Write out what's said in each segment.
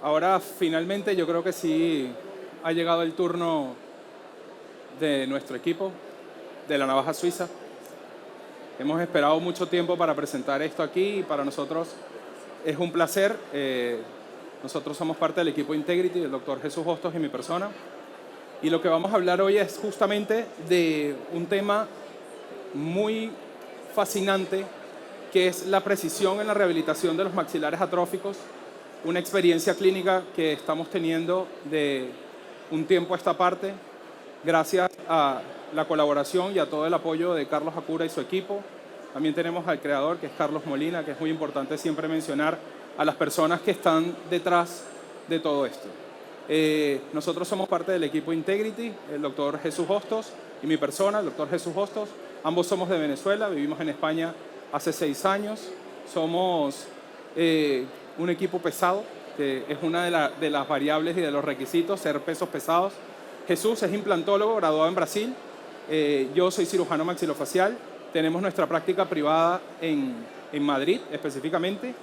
Ahora finalmente yo creo que sí ha llegado el turno de nuestro equipo, de la navaja suiza. Hemos esperado mucho tiempo para presentar esto aquí y para nosotros es un placer. Nosotros somos parte del equipo Integrity, del doctor Jesús Hostos y mi persona. Y lo que vamos a hablar hoy es justamente de un tema muy fascinante, que es la precisión en la rehabilitación de los maxilares atróficos, una experiencia clínica que estamos teniendo de un tiempo a esta parte, gracias a la colaboración y a todo el apoyo de Carlos Acura y su equipo. También tenemos al creador, que es Carlos Molina, que es muy importante siempre mencionar a las personas que están detrás de todo esto. Nosotros somos parte del equipo Integrity, el doctor Jesús Hostos y mi persona, el doctor Jesús Hostos. Ambos somos de Venezuela, vivimos en España hace 6 años. Somos un equipo pesado, que es una de las variables y de los requisitos, ser pesos pesados. Jesús es implantólogo, graduado en Brasil. Yo soy cirujano maxilofacial. Tenemos nuestra práctica privada en Madrid, específicamente.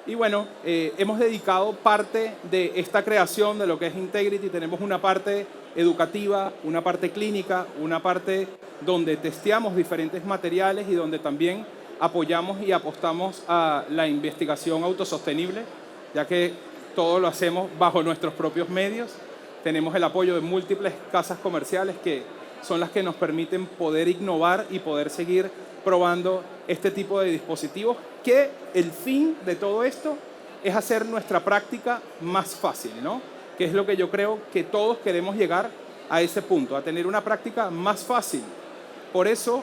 Y bueno, hemos dedicado parte de esta creación de lo que es Integrity. Tenemos una parte educativa, una parte clínica, una parte donde testeamos diferentes materiales y donde también apoyamos y apostamos a la investigación autosostenible, ya que todo lo hacemos bajo nuestros propios medios. Tenemos el apoyo de múltiples casas comerciales que son las que nos permiten poder innovar y poder seguir probando este tipo de dispositivos, que el fin de todo esto es hacer nuestra práctica más fácil, ¿no? Que es lo que yo creo que todos queremos llegar a ese punto, a tener una práctica más fácil. Por eso,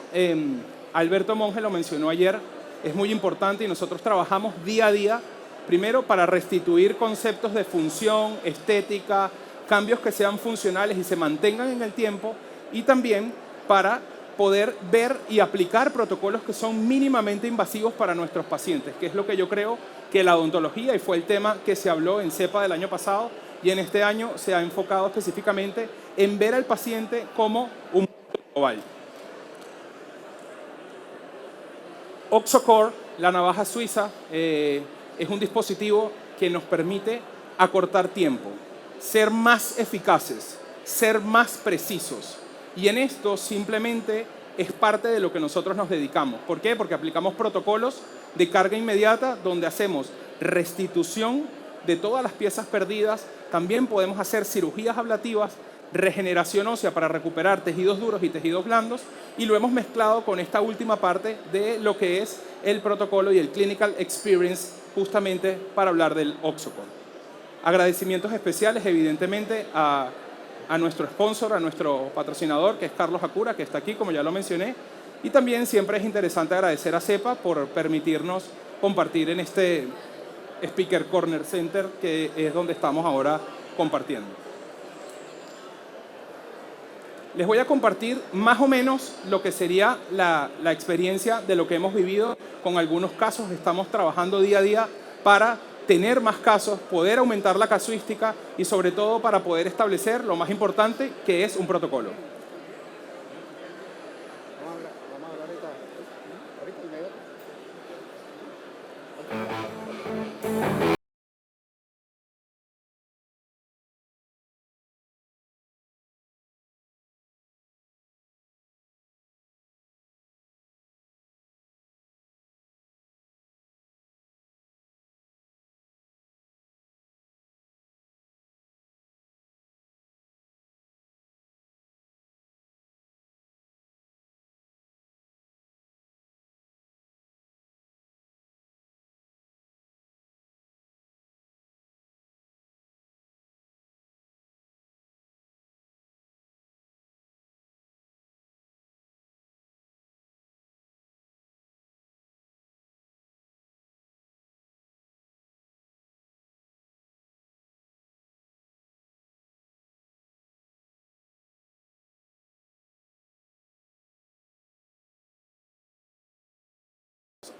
Alberto Monge lo mencionó ayer, es muy importante y nosotros trabajamos día a día, primero para restituir conceptos de función, estética, cambios que sean funcionales y se mantengan en el tiempo, y también para poder ver y aplicar protocolos que son mínimamente invasivos para nuestros pacientes, que es lo que yo creo que la odontología, y fue el tema que se habló en CEPA del año pasado, y en este año se ha enfocado específicamente en ver al paciente como un mundo global. OxoCore, la navaja suiza, es un dispositivo que nos permite acortar tiempo, ser más eficaces, ser más precisos. Y en esto simplemente es parte de lo que nosotros nos dedicamos. ¿Por qué? Porque aplicamos protocolos de carga inmediata donde hacemos restitución de todas las piezas perdidas. También podemos hacer cirugías ablativas, regeneración ósea para recuperar tejidos duros y tejidos blandos, y lo hemos mezclado con esta última parte de lo que es el protocolo y el clinical experience, justamente para hablar del OxoCore. Agradecimientos especiales, evidentemente, a nuestro sponsor, a nuestro patrocinador, que es Carlos Acura, que está aquí, como ya lo mencioné. Y también siempre es interesante agradecer a CEPA por permitirnos compartir en este Speaker Corner Center, que es donde estamos ahora compartiendo. Les voy a compartir más o menos lo que sería la experiencia de lo que hemos vivido con algunos casos. Estamos trabajando día a día para tener más casos, poder aumentar la casuística y sobre todo para poder establecer lo más importante, que es un protocolo. Vamos a hablar ahorita.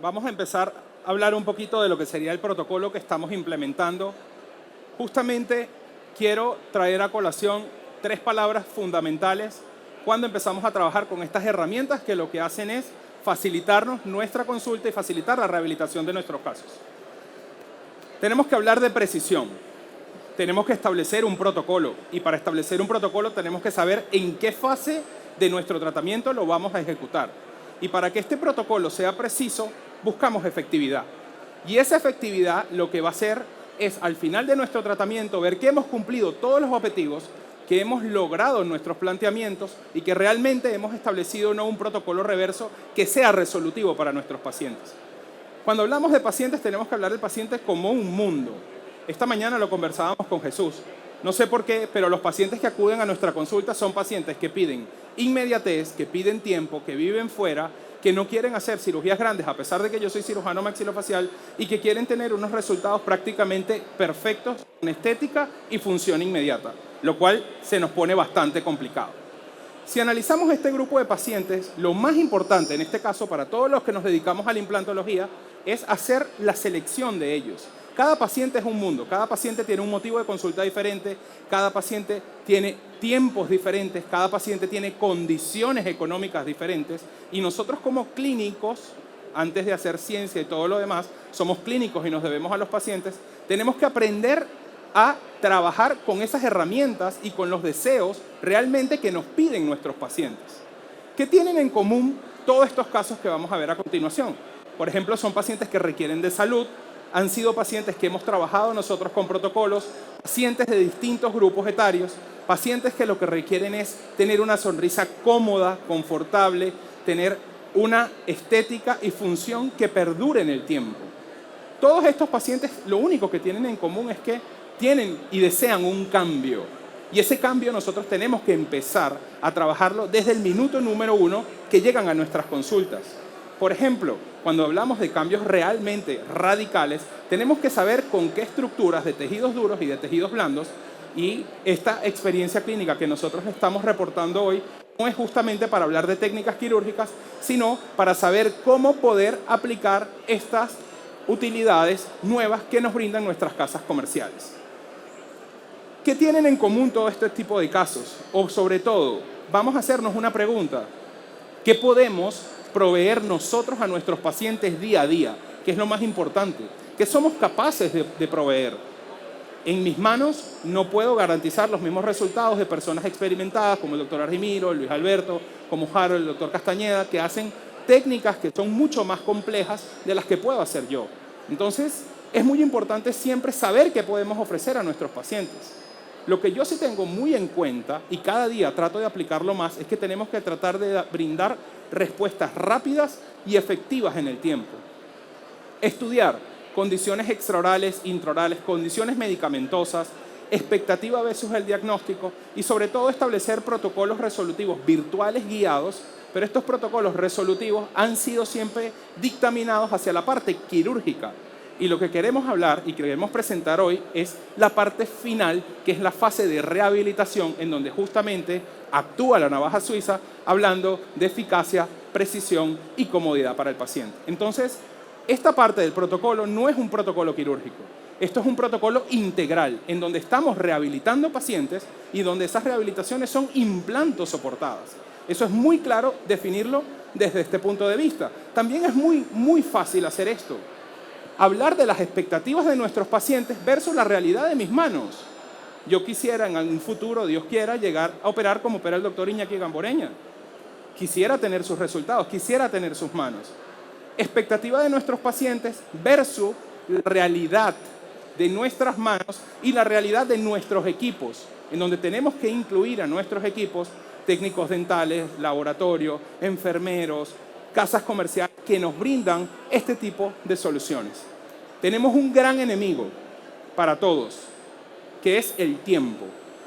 Vamos a empezar a hablar un poquito de lo que sería el protocolo que estamos implementando. Justamente quiero traer a colación 3 palabras fundamentales cuando empezamos a trabajar con estas herramientas, que lo que hacen es facilitarnos nuestra consulta y facilitar la rehabilitación de nuestros casos. Tenemos que hablar de precisión. tenemos que establecer un protocolo. Y para establecer un protocolo tenemos que saber en qué fase de nuestro tratamiento lo vamos a ejecutar. Y para que este protocolo sea preciso, buscamos efectividad. Y esa efectividad lo que va a hacer es, al final de nuestro tratamiento, ver que hemos cumplido todos los objetivos, que hemos logrado nuestros planteamientos y que realmente hemos establecido un protocolo reverso que sea resolutivo para nuestros pacientes. Cuando hablamos de pacientes, tenemos que hablar del paciente como un mundo. Esta mañana lo conversábamos con Jesús. No sé por qué, pero los pacientes que acuden a nuestra consulta son pacientes que piden inmediatez, que piden tiempo, que viven fuera, que no quieren hacer cirugías grandes, a pesar de que yo soy cirujano maxilofacial, y que quieren tener unos resultados prácticamente perfectos en estética y función inmediata, lo cual se nos pone bastante complicado. Si analizamos este grupo de pacientes, lo más importante en este caso para todos los que nos dedicamos a la implantología es hacer la selección de ellos. Cada paciente es un mundo, cada paciente tiene un motivo de consulta diferente, cada paciente tiene tiempos diferentes, cada paciente tiene condiciones económicas diferentes y nosotros como clínicos, antes de hacer ciencia y todo lo demás, somos clínicos y nos debemos a los pacientes, tenemos que aprender a trabajar con esas herramientas y con los deseos realmente que nos piden nuestros pacientes. ¿Qué tienen en común todos estos casos que vamos a ver a continuación? Por ejemplo, son pacientes que requieren de salud, han sido pacientes que hemos trabajado nosotros con protocolos, pacientes de distintos grupos etarios, pacientes que lo que requieren es tener una sonrisa cómoda, confortable, tener una estética y función que perdure en el tiempo. Todos estos pacientes lo único que tienen en común es que tienen y desean un cambio. Y ese cambio nosotros tenemos que empezar a trabajarlo desde el minuto número 1 que llegan a nuestras consultas. Por ejemplo, cuando hablamos de cambios realmente radicales, tenemos que saber con qué estructuras de tejidos duros y de tejidos blandos, y esta experiencia clínica que nosotros estamos reportando hoy no es justamente para hablar de técnicas quirúrgicas, sino para saber cómo poder aplicar estas utilidades nuevas que nos brindan nuestras casas comerciales. ¿Qué tienen en común todo este tipo de casos? O sobre todo, vamos a hacernos una pregunta. ¿Qué podemos proveer nosotros a nuestros pacientes día a día? Que es lo más importante. ¿Qué somos capaces de proveer? En mis manos no puedo garantizar los mismos resultados de personas experimentadas como el doctor Argimiro, Luis Alberto, como Harold, el doctor Castañeda, que hacen técnicas que son mucho más complejas de las que puedo hacer yo. Entonces, es muy importante siempre saber qué podemos ofrecer a nuestros pacientes. Lo que yo sí tengo muy en cuenta, y cada día trato de aplicarlo más, es que tenemos que tratar de brindar respuestas rápidas y efectivas en el tiempo. Estudiar condiciones extraorales, intraorales, condiciones medicamentosas, expectativa versus el diagnóstico y sobre todo establecer protocolos resolutivos virtuales guiados, pero estos protocolos resolutivos han sido siempre dictaminados hacia la parte quirúrgica. Y lo que queremos hablar y queremos presentar hoy es la parte final, que es la fase de rehabilitación, en donde justamente actúa la navaja suiza hablando de eficacia, precisión y comodidad para el paciente. Entonces, esta parte del protocolo no es un protocolo quirúrgico. Esto es un protocolo integral, en donde estamos rehabilitando pacientes y donde esas rehabilitaciones son implantos soportadas. Eso es muy claro definirlo desde este punto de vista. También es muy fácil hacer esto. Hablar de las expectativas de nuestros pacientes versus la realidad de mis manos. Yo quisiera en un futuro, Dios quiera, llegar a operar como opera el doctor Iñaki Gamboreña. Quisiera tener sus resultados, quisiera tener sus manos. Expectativa de nuestros pacientes versus la realidad de nuestras manos y la realidad de nuestros equipos, en donde tenemos que incluir a nuestros equipos técnicos dentales, laboratorio, enfermeros, casas comerciales que nos brindan este tipo de soluciones. Tenemos un gran enemigo para todos, que es el tiempo.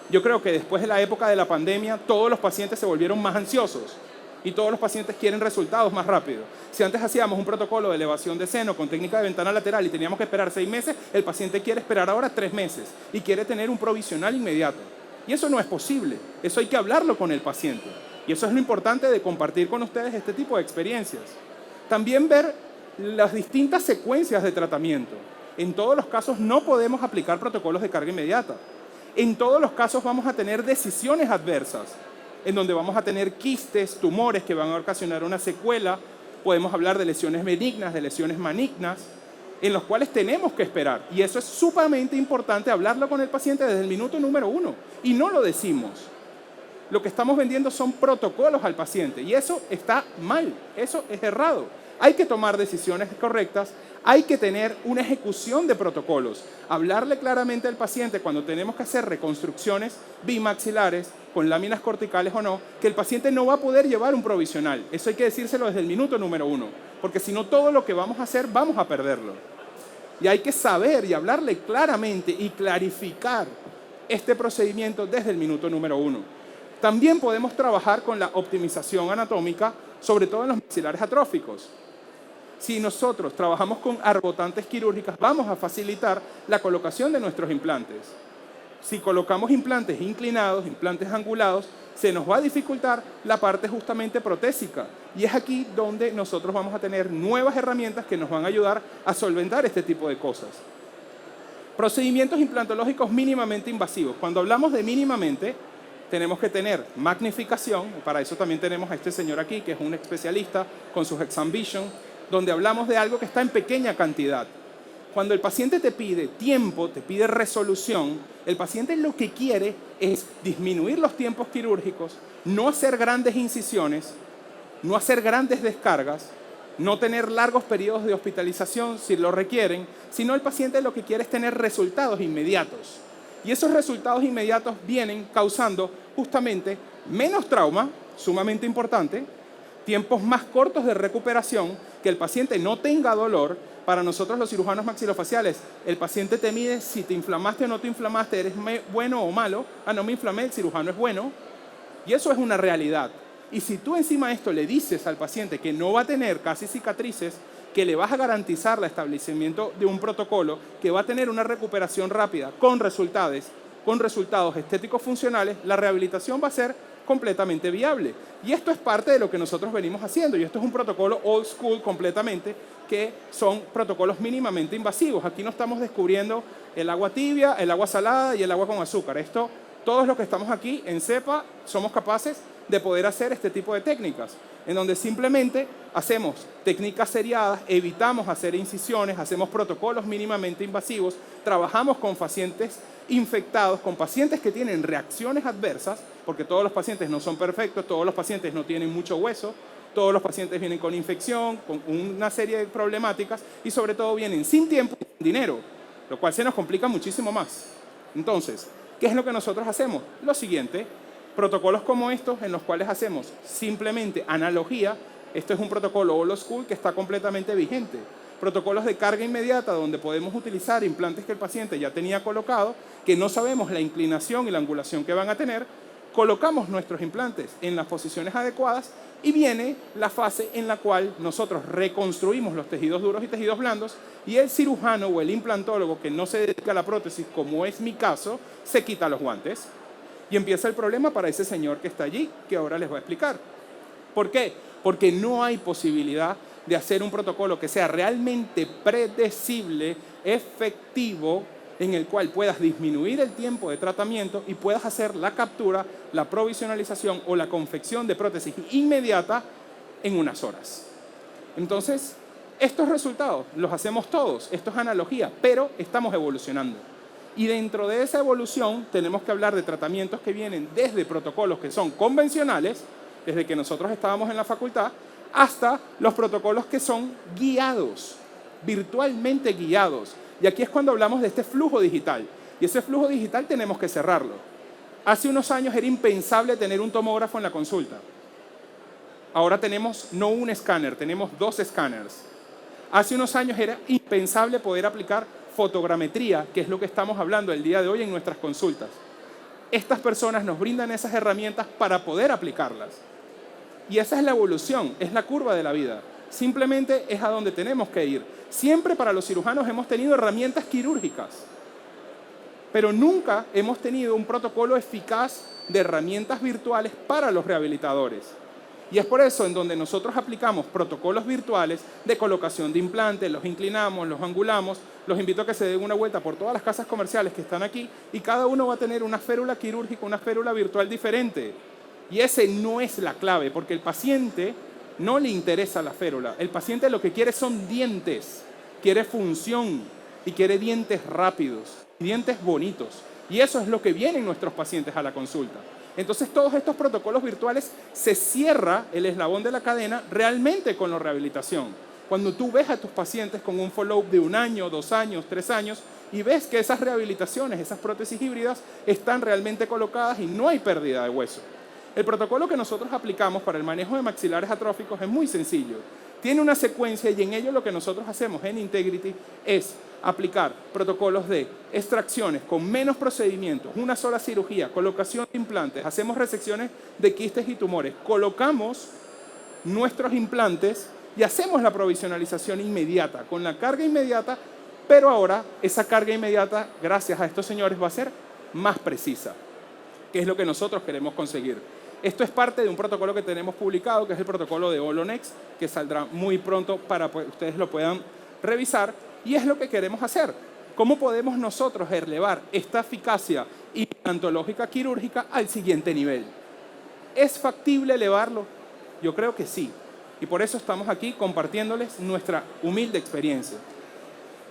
Yo creo que después de la época de la pandemia, todos los pacientes se volvieron más ansiosos y todos los pacientes quieren resultados más rápido. Si antes hacíamos un protocolo de elevación de seno con técnica de ventana lateral y teníamos que esperar 6 meses, el paciente quiere esperar ahora 3 meses y quiere tener un provisional inmediato. Y eso no es posible. Eso hay que hablarlo con el paciente. Y eso es lo importante de compartir con ustedes este tipo de experiencias. También ver las distintas secuencias de tratamiento. En todos los casos no podemos aplicar protocolos de carga inmediata. En todos los casos vamos a tener decisiones adversas, en donde vamos a tener quistes, tumores que van a ocasionar una secuela. Podemos hablar de lesiones benignas, de lesiones malignas. en los cuales tenemos que esperar. Y eso es sumamente importante hablarlo con el paciente desde el minuto número 1. Y no lo decimos. Lo que estamos vendiendo son protocolos al paciente. Y eso está mal, eso es errado. Hay que tomar decisiones correctas, hay que tener una ejecución de protocolos. Hablarle claramente al paciente cuando tenemos que hacer reconstrucciones bimaxilares, con láminas corticales o no, que el paciente no va a poder llevar un provisional. Eso hay que decírselo desde el minuto número 1, porque si no todo lo que vamos a hacer vamos a perderlo. Y hay que saber y hablarle claramente y clarificar este procedimiento desde el minuto número 1. También podemos trabajar con la optimización anatómica, sobre todo en los maxilares atróficos. Si nosotros trabajamos con arbotantes quirúrgicas, vamos a facilitar la colocación de nuestros implantes. Si colocamos implantes inclinados, implantes angulados, se nos va a dificultar la parte justamente protésica. Y es aquí donde nosotros vamos a tener nuevas herramientas que nos van a ayudar a solventar este tipo de cosas. Procedimientos implantológicos mínimamente invasivos. Cuando hablamos de mínimamente, tenemos que tener magnificación. Para eso también tenemos a este señor aquí, que es un especialista con sus Exam Vision, donde hablamos de algo que está en pequeña cantidad. Cuando el paciente te pide tiempo, te pide resolución, el paciente lo que quiere es disminuir los tiempos quirúrgicos, no hacer grandes incisiones, no hacer grandes descargas, no tener largos periodos de hospitalización si lo requieren, sino el paciente lo que quiere es tener resultados inmediatos. Y esos resultados inmediatos vienen causando justamente menos trauma, sumamente importante, tiempos más cortos de recuperación, que el paciente no tenga dolor. Para nosotros los cirujanos maxilofaciales, el paciente te mide si te inflamaste o no te inflamaste, eres bueno o malo. Ah, no me inflamé, el cirujano es bueno. Y eso es una realidad. Y si tú encima de esto le dices al paciente que no va a tener casi cicatrices, que le vas a garantizar el establecimiento de un protocolo, que va a tener una recuperación rápida con resultados estéticos funcionales, la rehabilitación va a ser completamente viable. Y esto es parte de lo que nosotros venimos haciendo. Y esto es un protocolo old school completamente, que son protocolos mínimamente invasivos. Aquí no estamos descubriendo el agua tibia, el agua salada y el agua con azúcar. Esto, todos los que estamos aquí en CEPA somos capaces de poder hacer este tipo de técnicas, en donde simplemente hacemos técnicas seriadas, evitamos hacer incisiones, hacemos protocolos mínimamente invasivos, trabajamos con pacientes infectados, con pacientes que tienen reacciones adversas, porque todos los pacientes no son perfectos, todos los pacientes no tienen mucho hueso, todos los pacientes vienen con infección, con una serie de problemáticas y sobre todo vienen sin tiempo y sin dinero, lo cual se nos complica muchísimo más. Entonces, ¿qué es lo que nosotros hacemos? Lo siguiente, protocolos como estos en los cuales hacemos simplemente analogía. Esto es un protocolo old school que está completamente vigente. Protocolos de carga inmediata donde podemos utilizar implantes que el paciente ya tenía colocado, que no sabemos la inclinación y la angulación que van a tener. Colocamos nuestros implantes en las posiciones adecuadas y viene la fase en la cual nosotros reconstruimos los tejidos duros y tejidos blandos y el cirujano o el implantólogo que no se dedica a la prótesis, como es mi caso, se quita los guantes. Y empieza el problema para ese señor que está allí, que ahora les voy a explicar. ¿Por qué? Porque no hay posibilidad de hacer un protocolo que sea realmente predecible, efectivo, en el cual puedas disminuir el tiempo de tratamiento y puedas hacer la captura, la provisionalización o la confección de prótesis inmediata en unas horas. Entonces, estos resultados los hacemos todos, esto es analogía, pero estamos evolucionando. Y dentro de esa evolución tenemos que hablar de tratamientos que vienen desde protocolos que son convencionales, desde que nosotros estábamos en la facultad, hasta los protocolos que son guiados, virtualmente guiados. Y aquí es cuando hablamos de este flujo digital. Y ese flujo digital tenemos que cerrarlo. Hace unos años era impensable tener un tomógrafo en la consulta. Ahora tenemos no un escáner, tenemos 2 escáneres. Hace unos años era impensable poder aplicar fotogrametría, que es lo que estamos hablando el día de hoy en nuestras consultas. Estas personas nos brindan esas herramientas para poder aplicarlas. Y esa es la evolución, es la curva de la vida. Simplemente es a donde tenemos que ir. Siempre para los cirujanos hemos tenido herramientas quirúrgicas, pero nunca hemos tenido un protocolo eficaz de herramientas virtuales para los rehabilitadores. Y es por eso en donde nosotros aplicamos protocolos virtuales de colocación de implantes, los inclinamos, los angulamos. Los invito a que se den una vuelta por todas las casas comerciales que están aquí y cada uno va a tener una férula quirúrgica, una férula virtual diferente. Y ese no es la clave, porque el paciente no le interesa la férula. El paciente lo que quiere son dientes. quiere función y quiere dientes rápidos, dientes bonitos. Y eso es lo que vienen nuestros pacientes a la consulta. Entonces, todos estos protocolos virtuales se cierra el eslabón de la cadena realmente con la rehabilitación. Cuando tú ves a tus pacientes con un follow-up de 1 año, 2 años, 3 años, y ves que esas rehabilitaciones, esas prótesis híbridas, están realmente colocadas y no hay pérdida de hueso. El protocolo que nosotros aplicamos para el manejo de maxilares atróficos es muy sencillo. Tiene una secuencia y en ello lo que nosotros hacemos en Integrity es aplicar protocolos de extracciones con menos procedimientos, una sola cirugía, colocación de implantes, hacemos resecciones de quistes y tumores, colocamos nuestros implantes y hacemos la provisionalización inmediata, con la carga inmediata, pero ahora esa carga inmediata, gracias a estos señores, va a ser más precisa, que es lo que nosotros queremos conseguir. Esto es parte de un protocolo que tenemos publicado, que es el protocolo de Olonex, que saldrá muy pronto para que ustedes lo puedan revisar, y es lo que queremos hacer. ¿Cómo podemos nosotros elevar esta eficacia implantológica quirúrgica al siguiente nivel? ¿Es factible elevarlo? Yo creo que sí. Y por eso estamos aquí compartiéndoles nuestra humilde experiencia.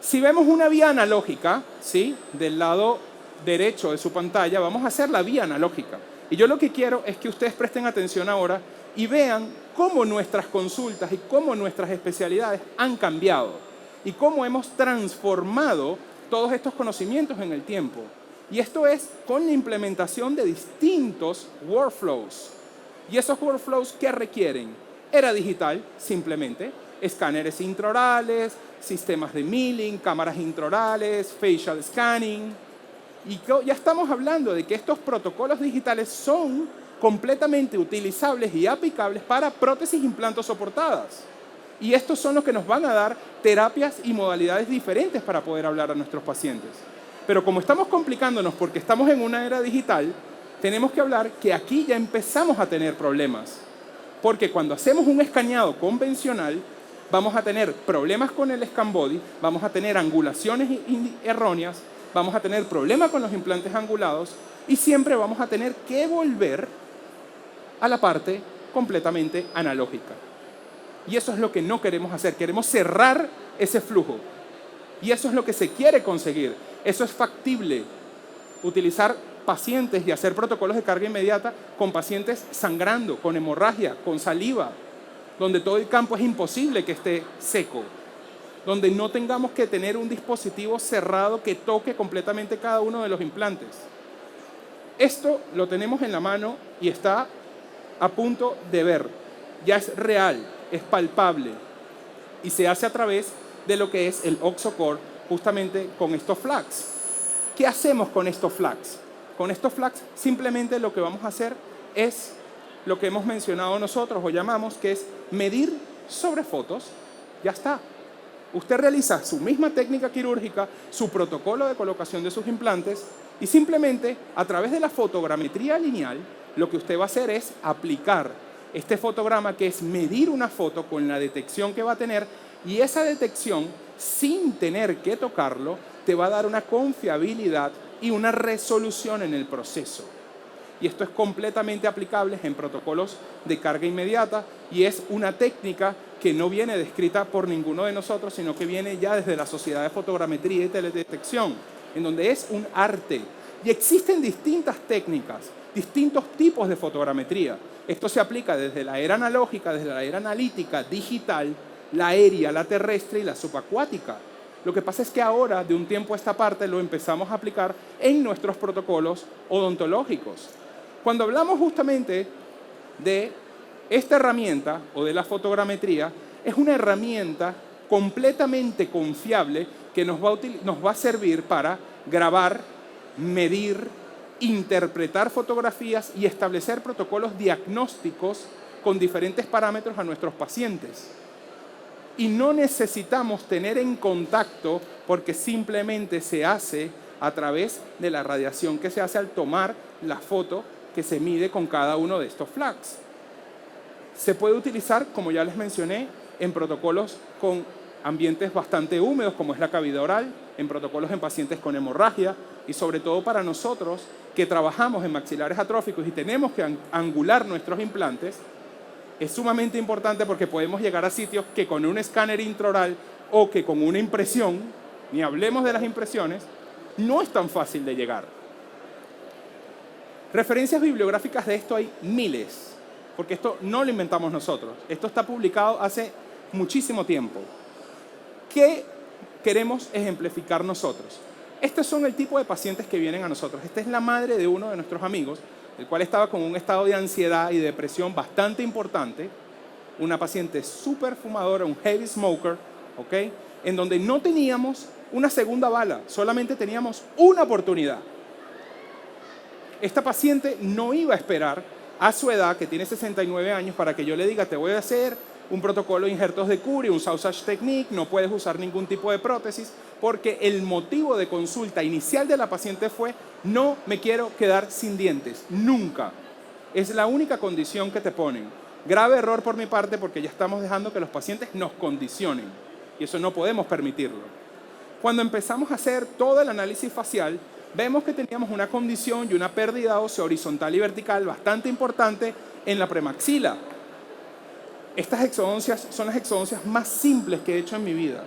Si vemos una vía analógica, ¿sí?, del lado derecho de su pantalla, vamos a hacer la vía analógica. Y yo lo que quiero es que ustedes presten atención ahora y vean cómo nuestras consultas y cómo nuestras especialidades han cambiado y cómo hemos transformado todos estos conocimientos en el tiempo. Y esto es con la implementación de distintos workflows. ¿Y esos workflows qué requieren? Era digital, simplemente, escáneres intraorales, sistemas de milling, cámaras intraorales, facial scanning. Y ya estamos hablando de que estos protocolos digitales son completamente utilizables y aplicables para prótesis implantos soportadas. Y estos son los que nos van a dar terapias y modalidades diferentes para poder hablar a nuestros pacientes. Pero como estamos complicándonos porque estamos en una era digital, tenemos que hablar que aquí ya empezamos a tener problemas. Porque cuando hacemos un escaneado convencional, vamos a tener problemas con el scan body, vamos a tener angulaciones erróneas, vamos a tener problemas con los implantes angulados y siempre vamos a tener que volver a la parte completamente analógica. Y eso es lo que no queremos hacer. Queremos cerrar ese flujo. Y eso es lo que se quiere conseguir. Eso es factible. Utilizar pacientes y hacer protocolos de carga inmediata con pacientes sangrando, con hemorragia, con saliva, donde todo el campo es imposible que esté seco, donde no tengamos que tener un dispositivo cerrado que toque completamente cada uno de los implantes. Esto lo tenemos en la mano y está a punto de ver. Ya es real, es palpable y se hace a través de lo que es el OxoCore, justamente con estos flags. ¿Qué hacemos con estos flags? Con estos flags simplemente lo que vamos a hacer es lo que hemos mencionado nosotros o llamamos que es medir sobre fotos. Ya está. Usted realiza su misma técnica quirúrgica, su protocolo de colocación de sus implantes y simplemente a través de la fotogrametría lineal lo que usted va a hacer es aplicar este fotograma, que es medir una foto con la detección que va a tener, y esa detección, sin tener que tocarlo, te va a dar una confiabilidad y una resolución en el proceso. Y esto es completamente aplicable en protocolos de carga inmediata y es una técnica que no viene descrita por ninguno de nosotros, sino que viene ya desde la Sociedad de Fotogrametría y Teledetección, en donde es un arte. Y existen distintas técnicas, distintos tipos de fotogrametría. Esto se aplica desde la era analógica, desde la era analítica, digital, la aérea, la terrestre y la subacuática. Lo que pasa es que ahora, de un tiempo a esta parte, lo empezamos a aplicar en nuestros protocolos odontológicos. Cuando hablamos justamente de esta herramienta o de la fotogrametría, es una herramienta completamente confiable que nos va a servir para grabar, medir, interpretar fotografías y establecer protocolos diagnósticos con diferentes parámetros a nuestros pacientes. Y no necesitamos tener en contacto porque simplemente se hace a través de la radiación que se hace al tomar la foto que se mide con cada uno de estos flags. Se puede utilizar, como ya les mencioné, en protocolos con ambientes bastante húmedos, como es la cavidad oral, en protocolos en pacientes con hemorragia y sobre todo para nosotros que trabajamos en maxilares atróficos y tenemos que angular nuestros implantes, es sumamente importante porque podemos llegar a sitios que con un escáner intraoral o que con una impresión, ni hablemos de las impresiones, no es tan fácil de llegar. Referencias bibliográficas de esto hay miles, porque esto no lo inventamos nosotros. Esto está publicado hace muchísimo tiempo. ¿Qué queremos ejemplificar nosotros? Estos son el tipo de pacientes que vienen a nosotros. Esta es la madre de uno de nuestros amigos, el cual estaba con un estado de ansiedad y depresión bastante importante. Una paciente súper fumadora, un heavy smoker, ¿ok? En donde no teníamos una segunda bala, solamente teníamos una oportunidad. Esta paciente no iba a esperar a su edad, que tiene 69 años, para que yo le diga, te voy a hacer un protocolo de injertos de Curie, un sausage technique, no puedes usar ningún tipo de prótesis, porque el motivo de consulta inicial de la paciente fue, no me quiero quedar sin dientes, nunca. Es la única condición que te ponen. Grave error por mi parte, porque ya estamos dejando que los pacientes nos condicionen, y eso no podemos permitirlo. Cuando empezamos a hacer todo el análisis facial, vemos que teníamos una condición y una pérdida ósea horizontal y vertical bastante importante en la premaxila. Estas exodoncias son las exodoncias más simples que he hecho en mi vida.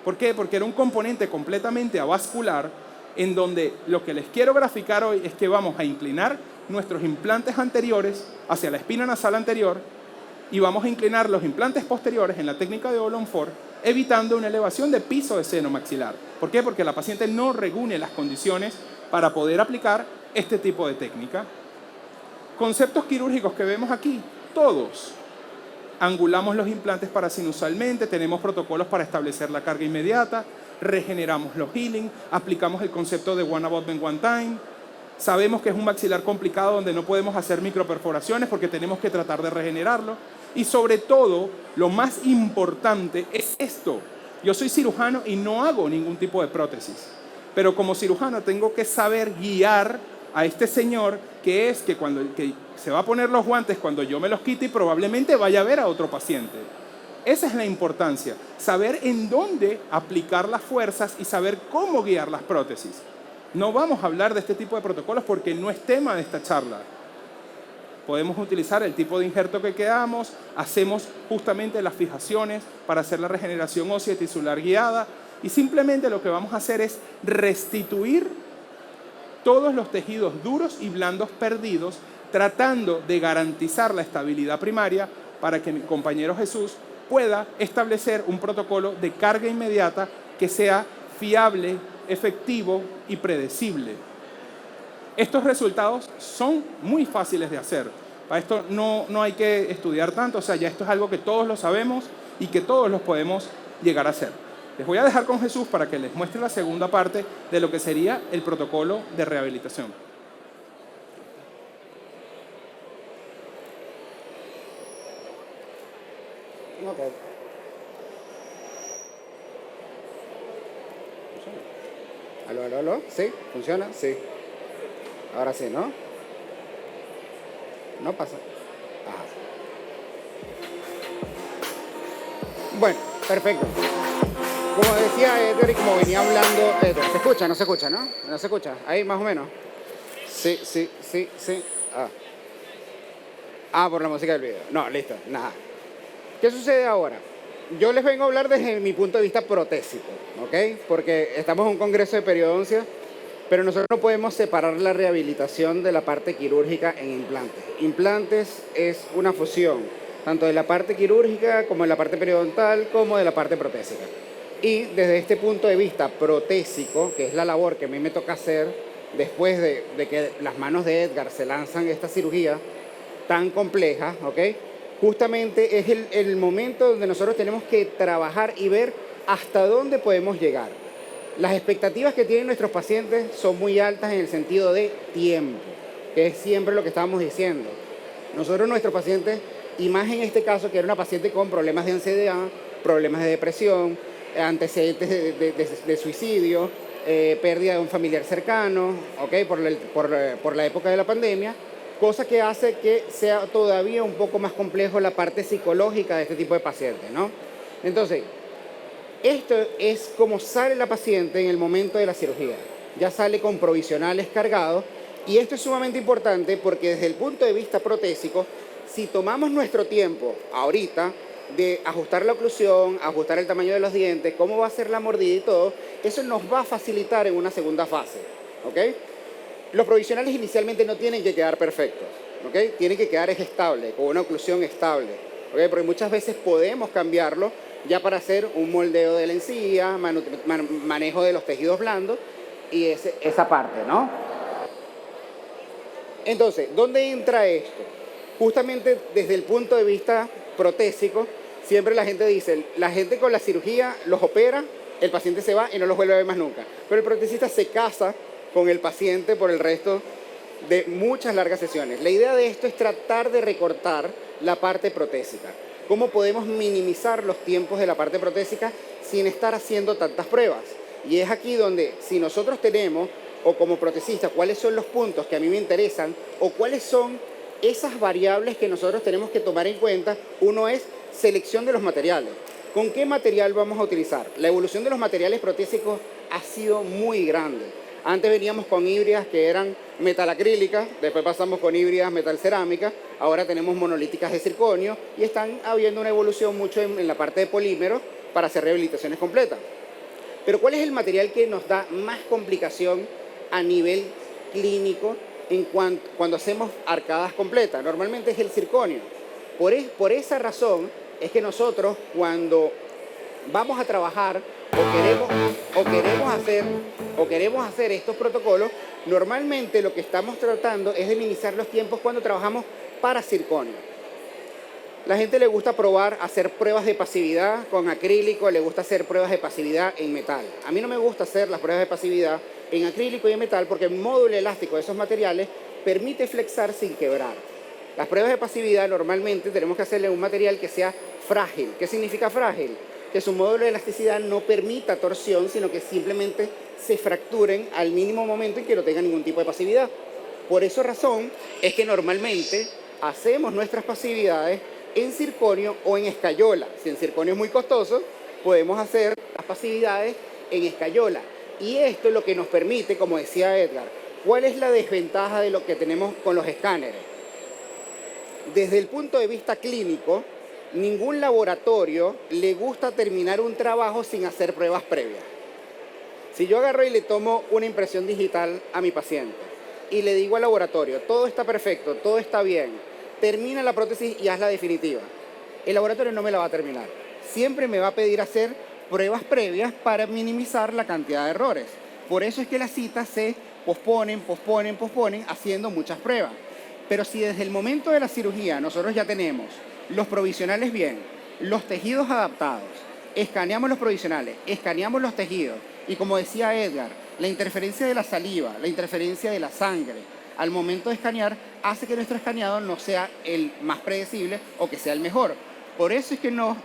¿Por qué? Porque era un componente completamente avascular, en donde lo que les quiero graficar hoy es que vamos a inclinar nuestros implantes anteriores hacia la espina nasal anterior y vamos a inclinar los implantes posteriores en la técnica de Ollon-Ford, evitando una elevación de piso de seno maxilar. ¿Por qué? Porque la paciente no reúne las condiciones para poder aplicar este tipo de técnica. Conceptos quirúrgicos que vemos aquí, todos. Angulamos los implantes parasinusalmente, tenemos protocolos para establecer la carga inmediata, regeneramos los healing, aplicamos el concepto de one abutment one time. Sabemos que es un maxilar complicado donde no podemos hacer microperforaciones porque tenemos que tratar de regenerarlo. Y sobre todo, lo más importante es esto. Yo soy cirujano y no hago ningún tipo de prótesis. Pero como cirujano tengo que saber guiar a este señor que se va a poner los guantes cuando yo me los quite y probablemente vaya a ver a otro paciente. Esa es la importancia. Saber en dónde aplicar las fuerzas y saber cómo guiar las prótesis. No vamos a hablar de este tipo de protocolos porque no es tema de esta charla. Podemos utilizar el tipo de injerto que queramos, hacemos justamente las fijaciones para hacer la regeneración ósea y tisular guiada y simplemente lo que vamos a hacer es restituir todos los tejidos duros y blandos perdidos, tratando de garantizar la estabilidad primaria para que mi compañero Jesús pueda establecer un protocolo de carga inmediata que sea fiable, efectivo y predecible. Estos resultados son muy fáciles de hacer. Para esto no hay que estudiar tanto, o sea, ya esto es algo que todos lo sabemos y que todos los podemos llegar a hacer. Les voy a dejar con Jesús para que les muestre la segunda parte de lo que sería el protocolo de rehabilitación. Okay. ¿Aló? ¿Sí? ¿Funciona? Sí. Ahora sí, ¿no? No pasa. Ajá. Bueno, perfecto. Como decía Edgar y como venía hablando... ¿se escucha? ¿No se escucha, no? ¿No se escucha? Ahí, más o menos. Sí. Por la música del video. No, listo, nada. ¿Qué sucede ahora? Yo les vengo a hablar desde mi punto de vista protésico, ¿ok? Porque estamos en un congreso de periodoncia, pero nosotros no podemos separar la rehabilitación de la parte quirúrgica en implantes. Implantes es una fusión, tanto de la parte quirúrgica como de la parte periodontal, como de la parte protésica. Y desde este punto de vista protésico, que es la labor que a mí me toca hacer después de que las manos de Edgar se lanzan esta cirugía tan compleja, ¿ok? Justamente es el momento donde nosotros tenemos que trabajar y ver hasta dónde podemos llegar. Las expectativas que tienen nuestros pacientes son muy altas en el sentido de tiempo, que es siempre lo que estábamos diciendo. Nosotros, nuestros pacientes, y más en este caso, que era una paciente con problemas de ansiedad, problemas de depresión, antecedentes de suicidio, pérdida de un familiar cercano, ¿okay? por la época de la pandemia, cosa que hace que sea todavía un poco más complejo la parte psicológica de este tipo de pacientes, ¿no? Entonces, esto es como sale la paciente en el momento de la cirugía. Ya sale con provisionales cargados y esto es sumamente importante porque desde el punto de vista protésico, si tomamos nuestro tiempo ahorita, de ajustar la oclusión, ajustar el tamaño de los dientes, cómo va a ser la mordida y todo, eso nos va a facilitar en una segunda fase, ¿ok? Los provisionales inicialmente no tienen que quedar perfectos, ¿ok? Tienen que quedar estable, con una oclusión estable, ¿ok? Porque muchas veces podemos cambiarlo ya para hacer un moldeo de la encía, manejo de los tejidos blandos y esa parte, ¿no? Entonces, ¿dónde entra esto? Justamente desde el punto de vista protésico, siempre la gente dice, la gente con la cirugía los opera, el paciente se va y no los vuelve a ver más nunca. Pero el protesista se casa con el paciente por el resto de muchas largas sesiones. La idea de esto es tratar de recortar la parte protésica. ¿Cómo podemos minimizar los tiempos de la parte protésica sin estar haciendo tantas pruebas? Y es aquí donde, si nosotros tenemos, o como protesista, cuáles son los puntos que a mí me interesan, o cuáles son esas variables que nosotros tenemos que tomar en cuenta, uno es selección de los materiales. ¿Con qué material vamos a utilizar? La evolución de los materiales protésicos ha sido muy grande. Antes veníamos con híbridas que eran metalacrílicas, después pasamos con híbridas metalcerámicas, ahora tenemos monolíticas de circonio y están habiendo una evolución mucho en la parte de polímeros para hacer rehabilitaciones completas. Pero ¿cuál es el material que nos da más complicación a nivel clínico cuando hacemos arcadas completas? Normalmente es el circonio. Por esa razón es que nosotros cuando vamos a trabajar o queremos hacer estos protocolos, normalmente lo que estamos tratando es de minimizar los tiempos cuando trabajamos para circonio. La gente le gusta probar, hacer pruebas de pasividad con acrílico, le gusta hacer pruebas de pasividad en metal. A mí no me gusta hacer las pruebas de pasividad en acrílico y en metal porque el módulo elástico de esos materiales permite flexar sin quebrar. Las pruebas de pasividad normalmente tenemos que hacerle un material que sea frágil. ¿Qué significa frágil? Que su módulo de elasticidad no permita torsión, sino que simplemente se fracturen al mínimo momento en que no tenga ningún tipo de pasividad. Por esa razón es que normalmente hacemos nuestras pasividades en circonio o en escayola. Si en circonio es muy costoso, podemos hacer las pasividades en escayola. Y esto es lo que nos permite, como decía Edgar, ¿cuál es la desventaja de lo que tenemos con los escáneres? Desde el punto de vista clínico, ningún laboratorio le gusta terminar un trabajo sin hacer pruebas previas. Si yo agarro y le tomo una impresión digital a mi paciente y le digo al laboratorio, todo está perfecto, todo está bien, termina la prótesis y haz la definitiva, el laboratorio no me la va a terminar. Siempre me va a pedir hacer pruebas previas para minimizar la cantidad de errores. Por eso es que las citas se posponen, haciendo muchas pruebas. Pero si desde el momento de la cirugía nosotros ya tenemos los provisionales bien, los tejidos adaptados, escaneamos los provisionales, escaneamos los tejidos, y como decía Edgar, la interferencia de la saliva, la interferencia de la sangre, al momento de escanear, hace que nuestro escaneado no sea el más predecible o que sea el mejor. Por eso es que nos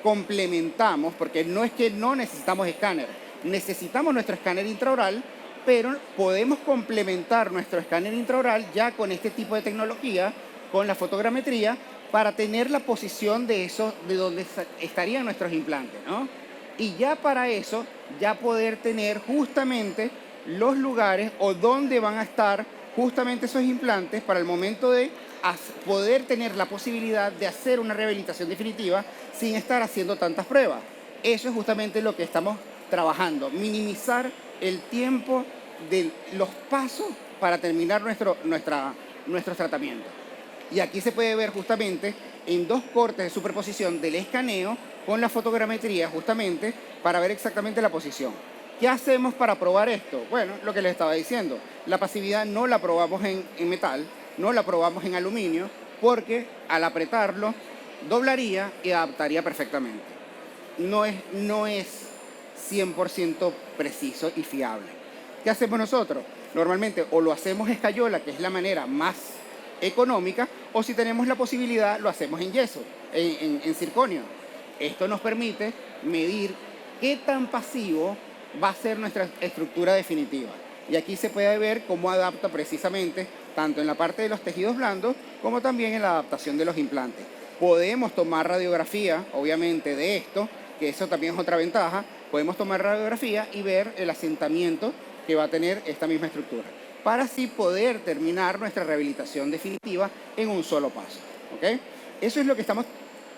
complementamos, porque no es que no necesitamos escáner, necesitamos nuestro escáner intraoral, pero podemos complementar nuestro escáner intraoral ya con este tipo de tecnología, con la fotogrametría, para tener la posición de donde estarían nuestros implantes, ¿no? Y ya para eso, ya poder tener justamente los lugares o dónde van a estar justamente esos implantes para el momento de poder tener la posibilidad de hacer una rehabilitación definitiva sin estar haciendo tantas pruebas. Eso es justamente lo que estamos trabajando, minimizar el tiempo de los pasos para terminar nuestros tratamientos. Y aquí se puede ver justamente en 2 cortes de superposición del escaneo con la fotogrametría justamente para ver exactamente la posición. ¿Qué hacemos para probar esto? Bueno, lo que les estaba diciendo, la pasividad no la probamos en metal, no la probamos en aluminio, porque al apretarlo doblaría y adaptaría perfectamente. No es 100% preciso y fiable. ¿Qué hacemos nosotros? Normalmente o lo hacemos escayola, que es la manera más económica, o si tenemos la posibilidad lo hacemos en yeso, en circonio. Esto nos permite medir qué tan pasivo va a ser nuestra estructura definitiva. Y aquí se puede ver cómo adapta precisamente tanto en la parte de los tejidos blandos como también en la adaptación de los implantes. Podemos tomar radiografía, obviamente, de esto, que eso también es otra ventaja. Podemos tomar radiografía y ver el asentamiento que va a tener esta misma estructura, para así poder terminar nuestra rehabilitación definitiva en un solo paso. ¿Okay? Eso es lo que estamos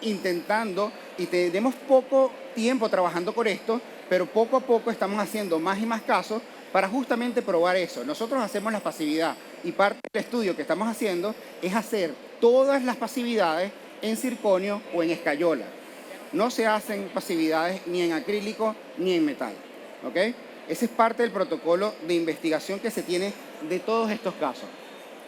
intentando y tenemos poco tiempo trabajando con esto, pero poco a poco estamos haciendo más y más casos para justamente probar eso. Nosotros hacemos la pasividad y parte del estudio que estamos haciendo es hacer todas las pasividades en circonio o en escayola. No se hacen pasividades ni en acrílico ni en metal, ¿ok? Ese es parte del protocolo de investigación que se tiene de todos estos casos.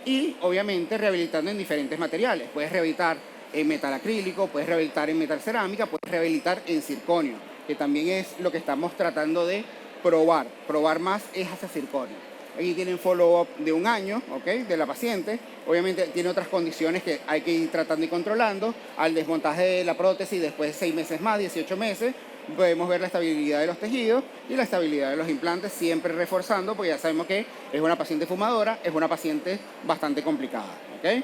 Y obviamente rehabilitando en diferentes materiales. Puedes rehabilitar en metal acrílico, puedes rehabilitar en metal cerámica, puedes rehabilitar en circonio, que también es lo que estamos tratando de probar. Probar más es hacia circonio. Aquí tienen follow-up de 1 año, ¿ok? De la paciente. Obviamente tiene otras condiciones que hay que ir tratando y controlando. Al desmontaje de la prótesis, después de 6 meses más, 18 meses, podemos ver la estabilidad de los tejidos y la estabilidad de los implantes, siempre reforzando, porque ya sabemos que es una paciente fumadora, es una paciente bastante complicada, ¿ok?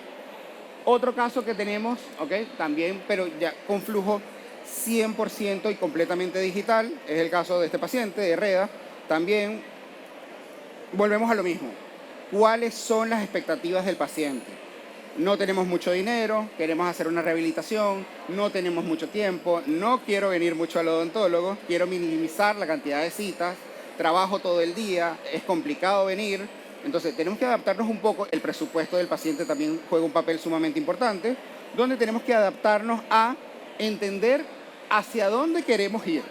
Otro caso que tenemos, ¿ok? También, pero ya con flujo 100% y completamente digital, es el caso de este paciente, de Reda. También volvemos a lo mismo. ¿Cuáles son las expectativas del paciente? No tenemos mucho dinero, queremos hacer una rehabilitación, no tenemos mucho tiempo, no quiero venir mucho al odontólogo, quiero minimizar la cantidad de citas, trabajo todo el día, es complicado venir. Entonces tenemos que adaptarnos un poco, el presupuesto del paciente también juega un papel sumamente importante, donde tenemos que adaptarnos a entender hacia dónde queremos ir,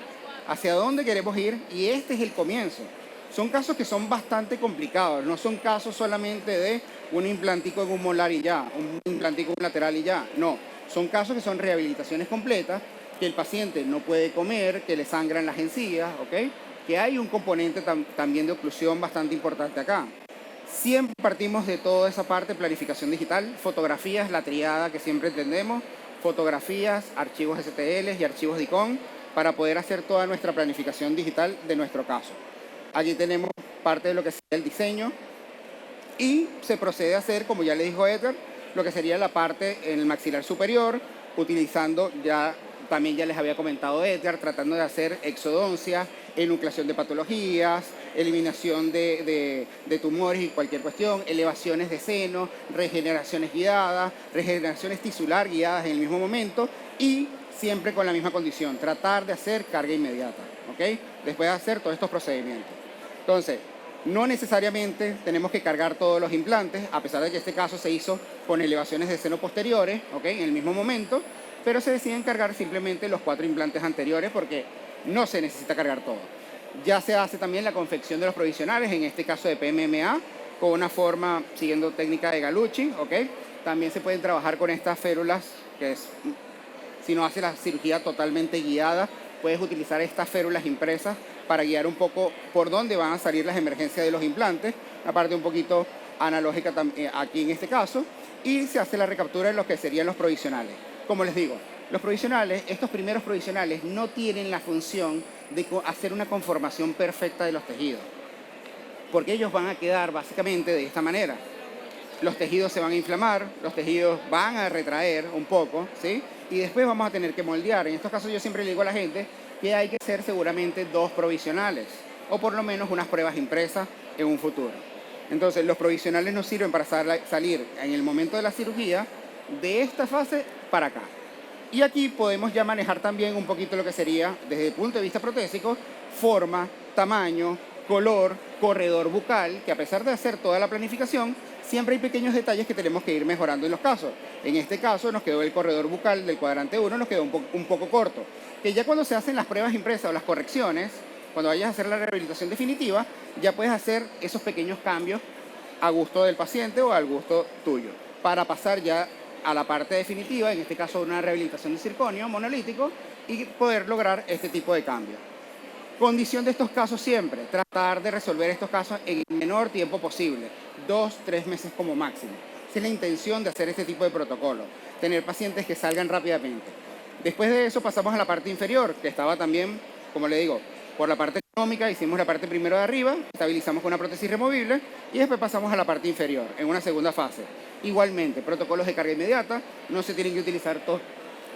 y este es el comienzo. Son casos que son bastante complicados, no son casos solamente de un implantico en un molar y ya, un implantico en un lateral y ya, no. Son casos que son rehabilitaciones completas, que el paciente no puede comer, que le sangran las encías, ¿ok? Que hay un componente también de oclusión bastante importante acá. Siempre partimos de toda esa parte de planificación digital, fotografías, la triada que siempre entendemos, fotografías, archivos STL y archivos DICOM, para poder hacer toda nuestra planificación digital de nuestro caso. Aquí tenemos parte de lo que sería el diseño y se procede a hacer, como ya le dijo Edgar, lo que sería la parte en el maxilar superior, utilizando también ya les había comentado Edgar, tratando de hacer exodoncia, enucleación de patologías, eliminación de tumores y cualquier cuestión, elevaciones de seno, regeneraciones guiadas, regeneraciones tisular guiadas en el mismo momento y siempre con la misma condición, tratar de hacer carga inmediata, ¿ok? Después de hacer todos estos procedimientos. Entonces, no necesariamente tenemos que cargar todos los implantes, a pesar de que este caso se hizo con elevaciones de seno posteriores, ¿ok? En el mismo momento, pero se deciden cargar simplemente los 4 implantes anteriores porque no se necesita cargar todo. Ya se hace también la confección de los provisionales, en este caso de PMMA, con una forma siguiendo técnica de Gallucci, ¿ok? También se pueden trabajar con estas férulas, que es, si no hace la cirugía totalmente guiada, puedes utilizar estas férulas impresas para guiar un poco por dónde van a salir las emergencias de los implantes, la parte un poquito analógica aquí en este caso, y se hace la recaptura de lo que serían los provisionales. Como les digo, los provisionales, estos primeros provisionales no tienen la función de hacer una conformación perfecta de los tejidos, porque ellos van a quedar básicamente de esta manera. Los tejidos se van a inflamar, los tejidos van a retraer un poco, ¿sí? Y después vamos a tener que moldear. En estos casos yo siempre le digo a la gente que hay que hacer seguramente 2 provisionales, o por lo menos unas pruebas impresas en un futuro. Entonces, los provisionales nos sirven para salir en el momento de la cirugía de esta fase para acá. Y aquí podemos ya manejar también un poquito lo que sería, desde el punto de vista protésico, forma, tamaño, color, corredor bucal, que a pesar de hacer toda la planificación, siempre hay pequeños detalles que tenemos que ir mejorando en los casos. En este caso nos quedó el corredor bucal del cuadrante 1, nos quedó un poco corto. Que ya cuando se hacen las pruebas impresas o las correcciones, cuando vayas a hacer la rehabilitación definitiva, ya puedes hacer esos pequeños cambios a gusto del paciente o al gusto tuyo, para pasar ya a la parte definitiva, en este caso una rehabilitación de circonio monolítico, y poder lograr este tipo de cambios. Condición de estos casos siempre, tratar de resolver estos casos en el menor tiempo posible, 2-3 meses como máximo. Esa es la intención de hacer este tipo de protocolo, tener pacientes que salgan rápidamente. Después de eso pasamos a la parte inferior, que estaba también, como le digo, por la parte económica, hicimos la parte primero de arriba, estabilizamos con una prótesis removible y después pasamos a la parte inferior, en una segunda fase. Igualmente, protocolos de carga inmediata, no se tienen que utilizar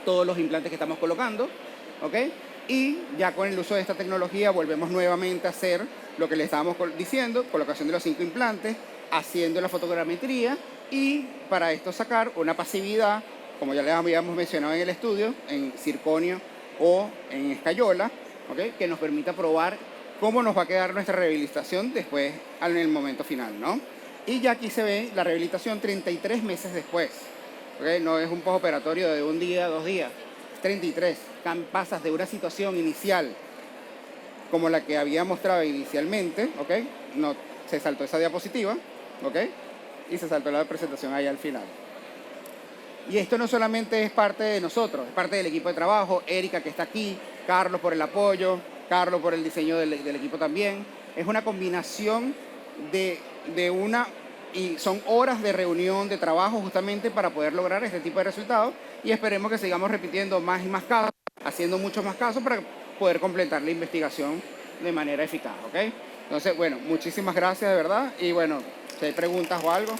todos los implantes que estamos colocando, ¿ok? Y ya con el uso de esta tecnología volvemos nuevamente a hacer lo que le estábamos diciendo, colocación de los 5 implantes, haciendo la fotogrametría y para esto sacar una pasividad como ya les habíamos mencionado en el estudio, en circonio o en escayola, ¿ok? Que nos permita probar cómo nos va a quedar nuestra rehabilitación después, en el momento final, ¿no? Y ya aquí se ve la rehabilitación 33 meses después, ¿ok? No es un postoperatorio de un día, 2 días, 33. Pasas de una situación inicial como la que había mostrado inicialmente, ¿ok? No, se saltó esa diapositiva, ¿ok? Y se saltó la presentación ahí al final. Y esto no solamente es parte de nosotros, es parte del equipo de trabajo, Erika que está aquí, Carlos por el apoyo, Carlos por el diseño del equipo también. Es una combinación de una, y son horas de reunión, de trabajo justamente para poder lograr este tipo de resultados y esperemos que sigamos repitiendo más y más casos, haciendo muchos más casos para poder completar la investigación de manera eficaz, ¿ok? Entonces, bueno, muchísimas gracias de verdad y bueno, si hay preguntas o algo.